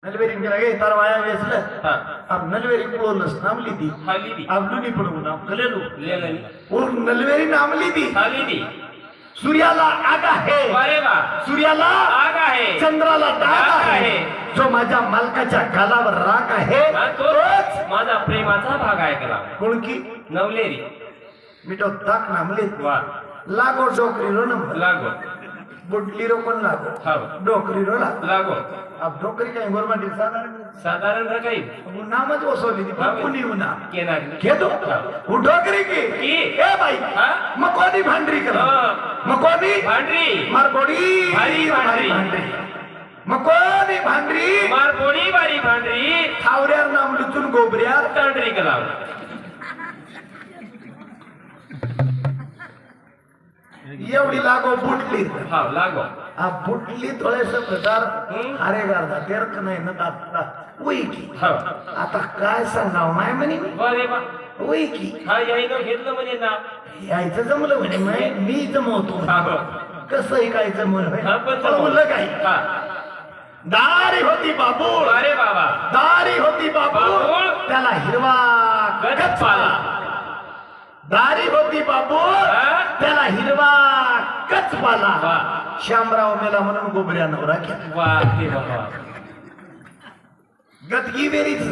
नलवेरी लगे तार वाया वेसलं हाँ अब नलवेरी पुळवलंस नामली ती खाली दी अब्दुनी पडवून कलेलो लेलं और नलवेरी नामली ती खाली दी सूर्याला आग आहे अरे वा सूर्याला आग आहे चंद्राला डाग डाग आहे आहे. जो माझ्या मालकाच्या गालावर राग आहे हा, तोच माझा प्रेमाचा भाग ऐकला कोण की नवलेरी मिठो ताक नामले वा लागो डोकरीरो नंबर लागो बुडलीरो कोण लागो हो डोकरीरो लागो लागो अब डोकरी काय गोरमाटी साधारण साधारण रकाई नामच वसवली ती पण कुणी उना केनार घेतो वो डोकरी की की? ए भाई हा? मकोनी भांडरी करा हा. मकोनी भांडरी मार बोडी भारी भांडरी. मकोनी भांडरी मार बोडी बारी भांडरी थावऱ्यार नाम लुचून गोबऱ्यार तांडरी कलाव एवढी लागो बुटली हा लागो आ बुटली थोडेस प्रकार हम्म. अरे गारदा तेरक नाही ना आता वई की हा आता काय सांगाव माय म्हणे बरे बा वई की हा यायनं घेतलं म्हणजे नाव यायचं जमलं म्हणे माय मी जमवतो हा हो. कसं ऐकायचं म्हणे हा, पण जमवलं. म्हणलं काय हा दारी होती बाबूळ अरे बाबा दारी होती बाबूळ बाबूळ. त्याला हिरवा गच पाला दारी होती बाबूळ हा? त्याला हिरवा कच पाला वा. श्यामराव मेला म्हणून गोबऱ्या नवरा केला वा ते बाबा गतगी बेरीच